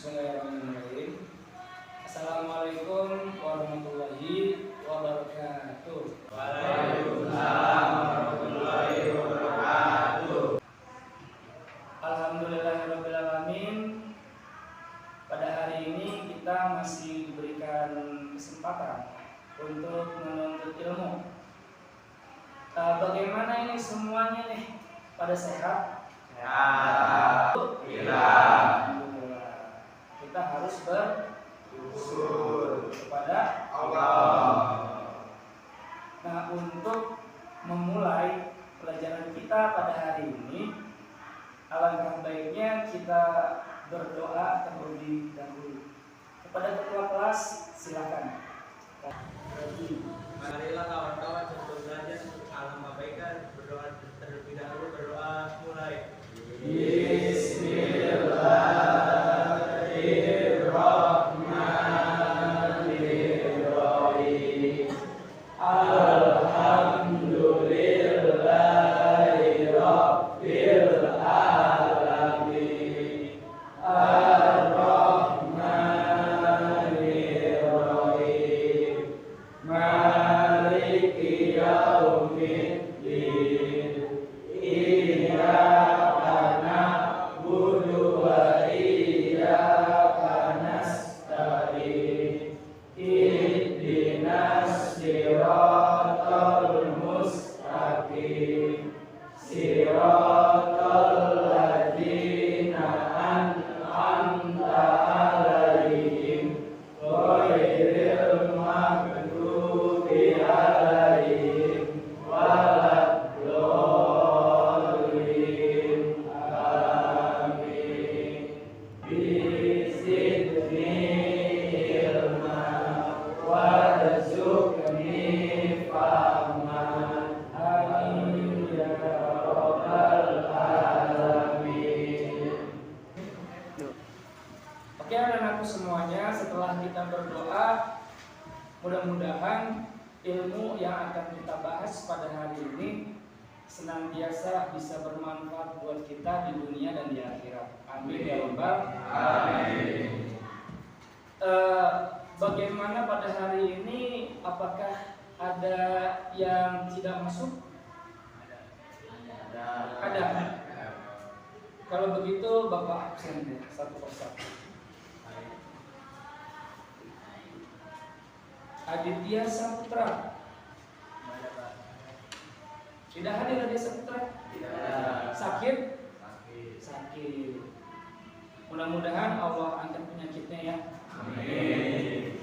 Bismillahirrahmanirrahim. Assalamualaikum warahmatullahi wabarakatuh. Waalaikumsalam warahmatullahi wabarakatuh. Alhamdulillahirabbil alamin. Pada hari ini kita masih diberikan kesempatan untuk menuntut ilmu. Bagaimana ini semuanya nih? Pada sehat? Kita harus bersyukur kepada Allah. Nah, untuk memulai pelajaran kita pada hari ini, alangkah baiknya kita berdoa terlebih dahulu. Kepada ketua kelas, silakan. Marilah kawan-kawan sebelum belajar untuk alam kebaikan berdoa terlebih dahulu. Berdoa mulai. Bismillahirrahmanirrahim. Alhamdulillahirabbil alamin. Ar-Rahmanirrahim. Maliki yaumiddin. Iyyaka na'budu wa iyyaka nasta'in. Ihdinas siratal mustaqim. Siratal ladzina an'amta 'alaihim ghairil maghdubi 'alaihim waladdallin. Amin. Bizidni ilma warzuqni fahman. Amin ya rabbal alamin. Oke anak-anakku semuanya, setelah kita berdoa, mudah-mudahan ilmu yang akan kita bahas pada hari ini senantiasa bisa bermanfaat buat kita di dunia dan di akhirat. Amin ya rabbal Amin. Bagaimana pada hari ini? Apakah ada yang tidak masuk? Ada. Kalau begitu Bapak absen ya, satu persatu. Aditya Saputra. Tidak hadir Aditya Saputra? Sakit? Sakit. Mudah-mudahan Allah angkat penyakitnya ya. Amin.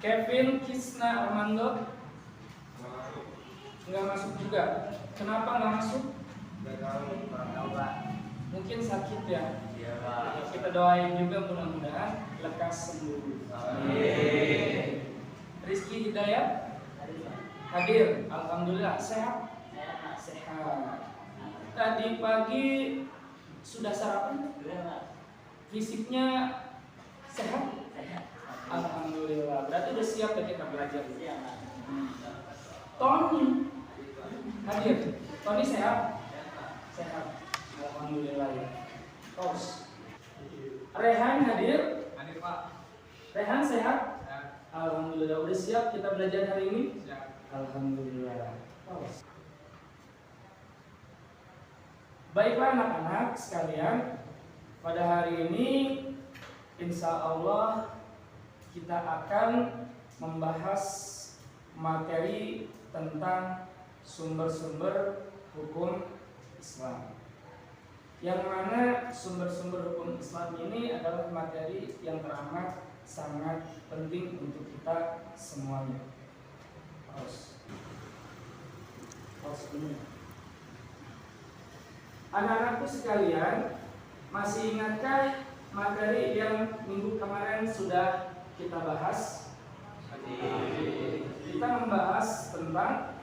Kevin Kisna Armando? Enggak masuk juga. Kenapa enggak masuk? Mungkin sakit ya. Kita doain juga mudah-mudahan lekas sembuh. Amin. Rizky Hidayat hadir, alhamdulillah. Sehat? Sehat. Tadi pagi sudah sarapan? Fisiknya sehat? Alhamdulillah. Berarti udah siap ya kita belajar. Tony hadir. Tony sehat? Sehat. Alhamdulillah ya. Tos. Rehan hadir? Hadir Pak. Rehan sehat? Alhamdulillah. Udah siap kita belajar hari ini? Siap. Alhamdulillah. Tos. Baiklah anak-anak sekalian, pada hari ini insya Allah kita akan membahas materi tentang sumber-sumber hukum Islam. Yang mana sumber-sumber hukum Islam ini adalah materi yang teramat sangat penting untuk kita semuanya. Anak-anakku sekalian, masih ingatkah materi yang minggu kemarin sudah kita bahas? Kita membahas tentang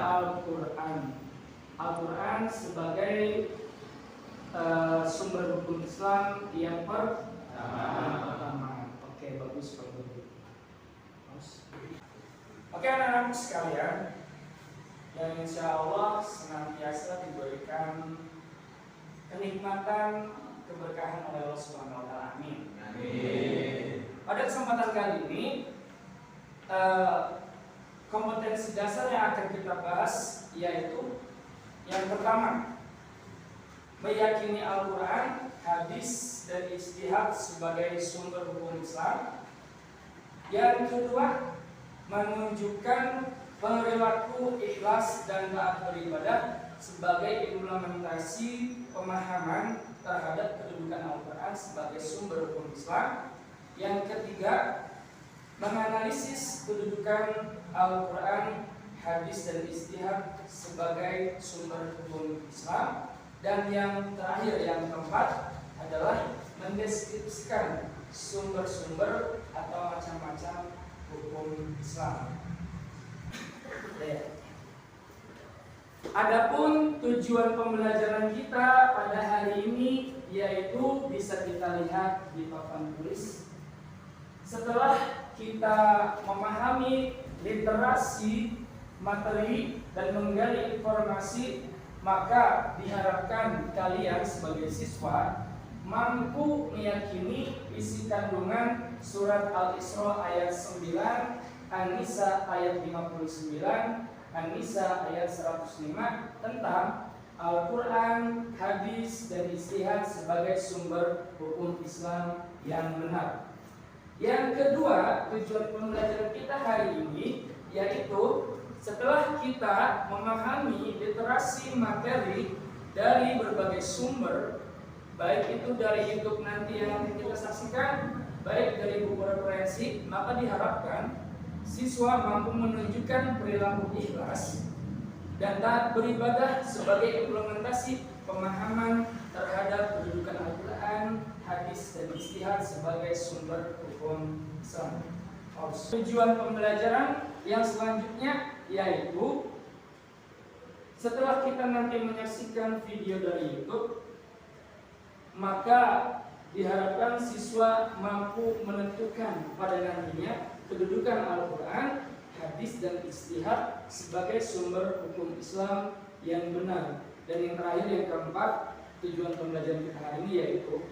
Al-Quran. Al-Quran sebagai sumber hukum Islam yang pertama. Oke, bagus kalau begitu. Oke anak-anakku sekalian, yang insya Allah senantiasa diberikan kenikmatan, keberkahan oleh Allah Subhanahu wa taala. Amin. Amin. Pada kesempatan kali ini kompetensi dasar yang akan kita bahas yaitu yang pertama, meyakini Al-Quran, hadis, dan ijtihad sebagai sumber hukum Islam. Yang kedua, menunjukkan perilaku ikhlas dan taat beribadah sebagai implementasi pemahaman terhadap kedudukan Al-Quran sebagai sumber hukum Islam. Yang ketiga, menganalisis kedudukan Al-Quran, hadis, dan ijtihad sebagai sumber hukum Islam. Dan yang terakhir, yang keempat, adalah mendeskripsikan sumber-sumber atau macam-macam hukum Islam. Adapun tujuan pembelajaran kita pada hari ini yaitu bisa kita lihat di papan tulis. Setelah kita memahami literasi, materi, dan menggali informasi, maka diharapkan kalian sebagai siswa mampu meyakini isi kandungan surat Al-Isra ayat 9, An-Nisa ayat 59, An-Nisa ayat 105 tentang Al-Quran, hadis, dan ijtihad sebagai sumber hukum Islam yang benar. Yang kedua, tujuan pembelajaran kita hari ini yaitu setelah kita memahami literasi materi dari berbagai sumber, baik itu dari YouTube nanti yang kita saksikan, baik dari buku referensi, maka diharapkan siswa mampu menunjukkan perilaku ikhlas dan taat beribadah sebagai implementasi pemahaman terhadap kedudukan Al-Quran, hadis, dan ijtihad sebagai sumber hukum Islam. Tujuan pembelajaran yang selanjutnya yaitu setelah kita nanti menyaksikan video dari YouTube, maka diharapkan siswa mampu menentukan pada nantinya kedudukan Al-Quran, hadis, dan ijtihad sebagai sumber hukum Islam yang benar. Dan yang terakhir, yang keempat, tujuan pembelajaran kita hari ini yaitu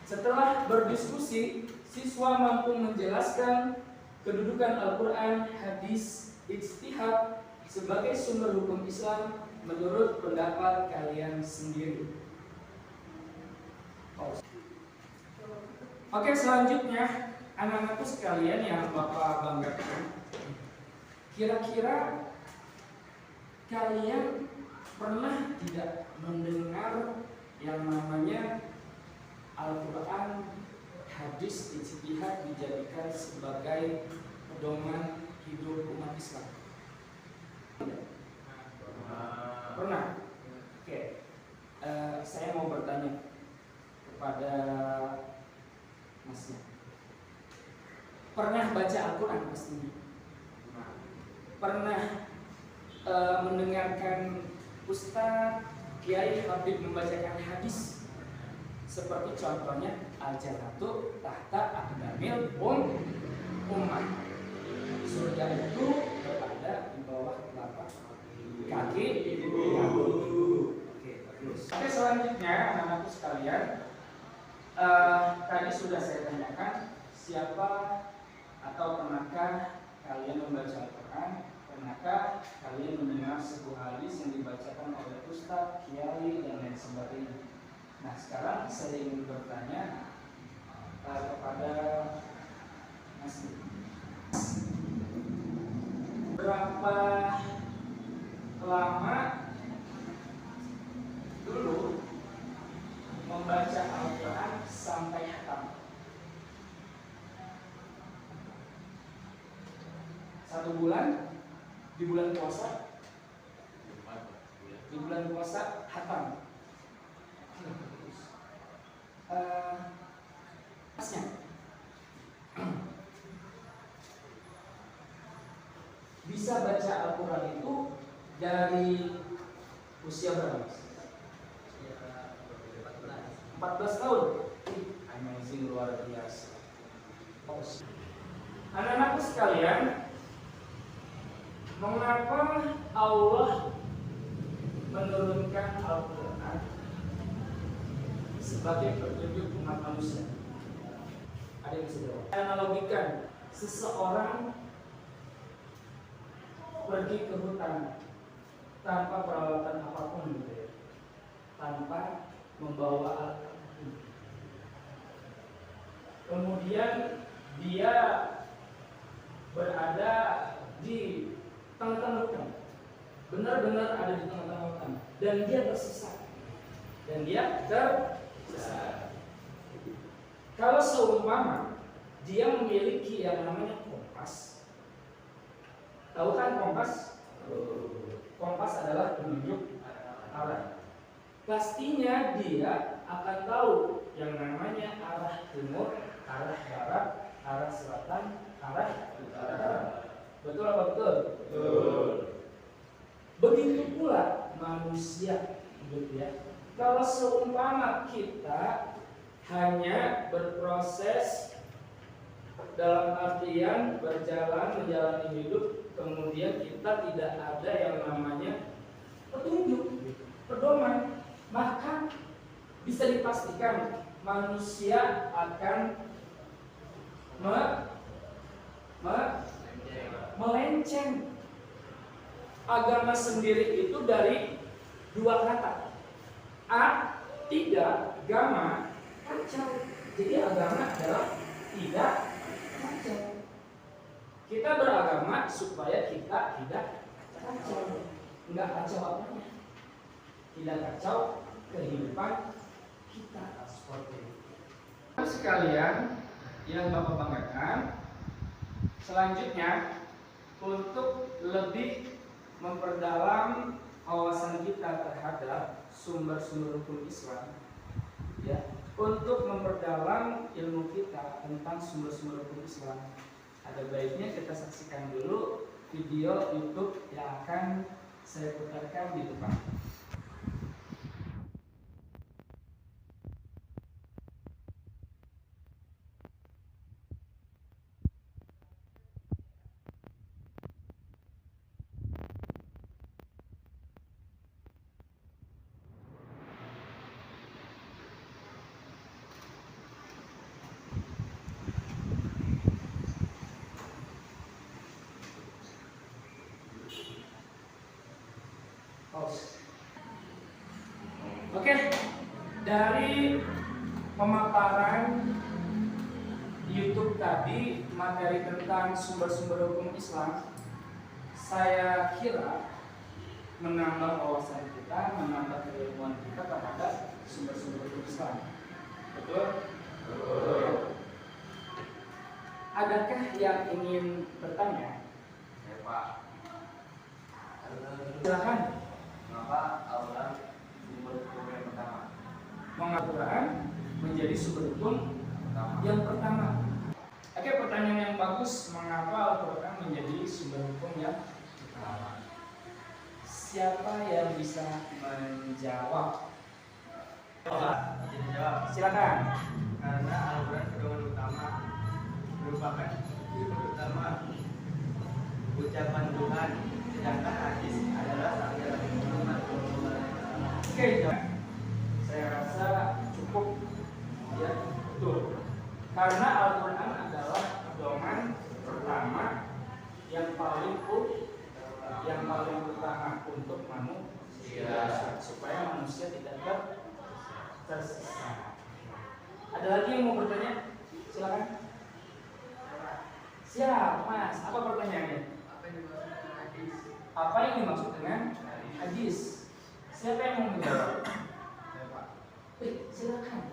setelah berdiskusi, siswa mampu menjelaskan kedudukan Al-Quran, hadis, ijtihad sebagai sumber hukum Islam menurut pendapat kalian sendiri. Oke, selanjutnya anak-anakku sekalian yang Bapak banggakan, kira-kira kalian pernah tidak mendengar yang namanya Al-Quran, hadis, ijtihad dijadikan sebagai pedoman hidup umat Islam? Pernah? Oke. Saya mau bertanya kepada Masnya. Pernah baca Al-Quran pastinya? Pernah mendengarkan Ustadz Kiai Habib membacakan hadis? Seperti contohnya Al-Jannatu tahta aqdamil ummah. Surga itu berada di bawah telapak kaki ibu. Oke, selanjutnya anak-anakku sekalian, tadi sudah saya tanyakan siapa atau pernahkah kalian membaca Al-Quran, pernahkah kalian mendengar sebuah hadis yang dibacakan oleh Ustadz, Kiai, dan lain sebagainya. Nah, sekarang saya ingin bertanya kepada Mas, berapa lama dulu membaca Al-Quran sampai hatam? 1 bulan? Di bulan puasa? Di bulan puasa hatam. Masnya, bisa baca Al-Quran itu dari usia berapa? 14 tahun. Amazing, luar biasa. Anak-anakku sekalian, mengapa Allah menurunkan Al-Quran sebagai petunjuk umat manusia. Ada yang bisa jawab? Analogikan seseorang pergi ke hutan tanpa peralatan apapun gitu ya, tanpa membawa alat apapun. Kemudian dia berada di tengah-tengah hutan, benar-benar ada di tengah-tengah hutan, dan dia tersesat. Kalau seumpama dia memiliki yang namanya kompas, tahu kan kompas? Kompas adalah penunjuk arah. Pastinya dia akan tahu yang namanya arah timur, arah barat, arah selatan, arah utara. Betul apa betul? Betul. Begitu pula manusia, gitu ya. Kalau seumpama kita hanya berproses dalam artian menjalani hidup, kemudian kita tidak ada yang namanya petunjuk, pedoman, maka bisa dipastikan manusia akan melenceng. Agama sendiri itu dari dua kata, tidak, gama, kacau. Jadi agama adalah tidak kacau. Kita beragama supaya kita tidak kacau. Enggak kacau apanya? Tidak kacau kehidupan kita. Seperti itu. Sekalian yang Bapak banggakan, selanjutnya untuk lebih memperdalam wawasan kita terhadap sumber-sumber hukum Islam, ya, untuk memperdalam ilmu kita tentang sumber-sumber hukum Islam, ada baiknya kita saksikan dulu video YouTube yang akan saya putarkan di depan. Oke, dari pemaparan YouTube tadi materi tentang sumber-sumber hukum Islam, saya kira menambah wawasan kita, menambah keilmuan kita terhadap sumber-sumber hukum Islam. Betul? Betul. Adakah yang ingin bertanya? Ya Pak. Silakan. Kenapa Al-Quran sumber hukum yang pertama? Al-Quran menjadi sumber hukum yang pertama. Oke, pertanyaan yang bagus. Mengapa Al-Quran menjadi sumber hukum yang pertama? Siapa yang bisa menjawab? Silakan. Karena Al-Quran pedoman utama merupakan utama ucapan Tuhan, sedangkan hadis adalah ajaran Muhammad SAW. Oke, saya rasa cukup, ya, betul. Karena Al-Quran adalah pedoman pertama yang paling utama untuk manusia, supaya manusia tidak tersesat. Ada lagi yang mau bertanya? Silakan. Siap, Mas. Apa pertanyaannya? Apa yang dimaksud dengan hadis? Siapa yang mau menjawab? Silakan.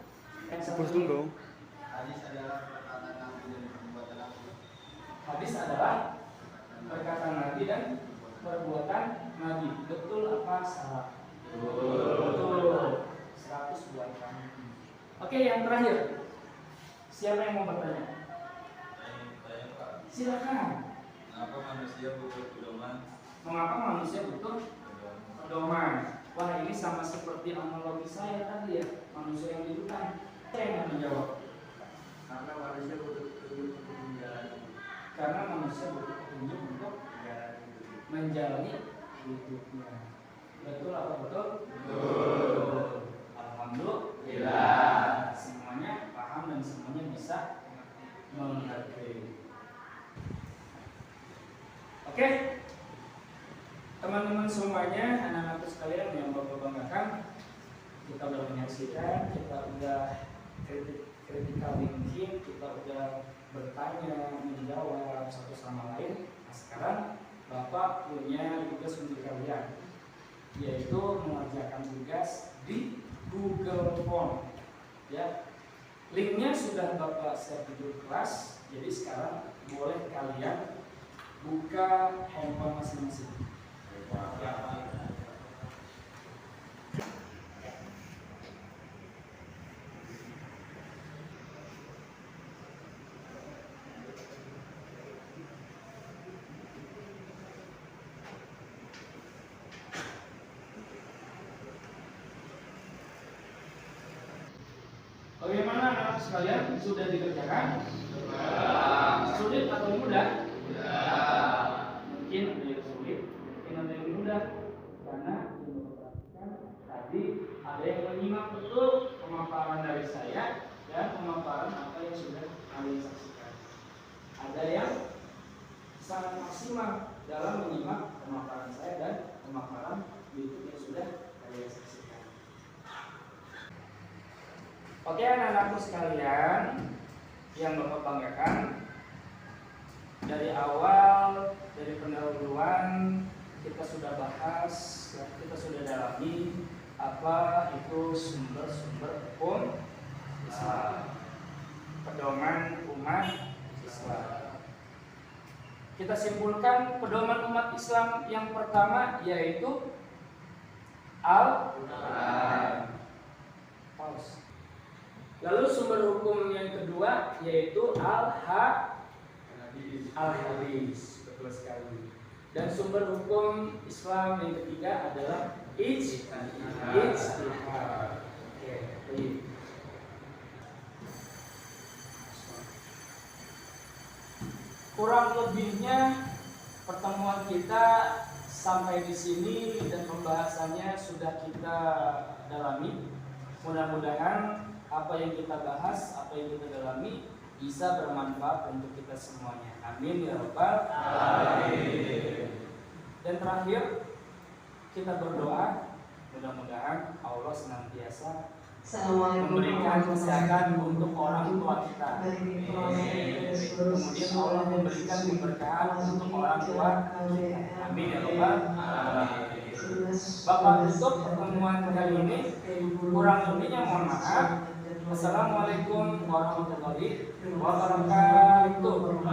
Tunggu. Hadis adalah perkataan Nabi dan perbuatan Nabi. Hadis adalah perkataan Nabi dan perbuatan Nabi. Betul apa salah? Betul. 100 buat kami. Oke, yang terakhir. Siapa yang mau bertanya? Saya Pak. Silakan. Kenapa manusia butuh pedoman? Mengapa manusia butuh pedoman? Wah, ini sama seperti analogi saya tadi ya, manusia yang di hutan. Saya yang menjawab. Karena manusia butuh petunjuk untuk menjalani. Karena manusia butuh petunjuk untuk menjalani hidupnya. Betul apa betul? Betul. Alhamdulillah. semuanya, anak-anakku sekalian yang Bapak banggakan, kita udah menyaksikan, kita udah kritikal thinking, kita udah bertanya, menjawab satu sama lain. Nah, sekarang Bapak punya tugas untuk kalian, yaitu mengerjakan tugas di Google Form. Ya, linknya sudah Bapak share di grup kelas. Jadi sekarang boleh kalian buka handphone masing-masing. Bagaimana anak sekalian, sudah dikerjakan? Sulit atau mudah? Mungkin ada yang sulit, mungkin ada yang mudah. Karena yang perhatikan tadi ada yang menyimak betul pemaparan dari saya dan pemaparan apa yang sudah kalian saksikan. Ada yang sangat maksimal dalam menyimak pemaparan saya dan pemaparan YouTube yang sudah kalian saksikan. Oke anak-anakku sekalian yang Bapak banggakan, dari awal, dari pendahuluan kita sudah bahas, kita sudah dalami apa itu sumber-sumber hukum Islam, pedoman umat Islam. Kita simpulkan pedoman umat Islam yang pertama yaitu Al-Quran. Lalu sumber hukum yang kedua yaitu Al-Hadis, betul sekali. Dan sumber hukum Islam yang ketiga adalah Ijtihad. Oke, kurang lebihnya pertemuan kita sampai di sini dan pembahasannya sudah kita dalami. Mudah-mudahan apa yang kita bahas, apa yang kita dalami bisa bermanfaat untuk kita semuanya. Amin ya rabbal alamin. Dan terakhir kita berdoa, mudah-mudahan Allah senantiasa memberikan kesehatan untuk orang tua kita. Kemudian Allah memberikan keberkahan untuk orang tua kita. Amin ya rabbal alamin. Bapak tutup pertemuan kali ini, kurang lebihnya mohon maaf. Wassalamualaikum warahmatullahi wabarakatuh.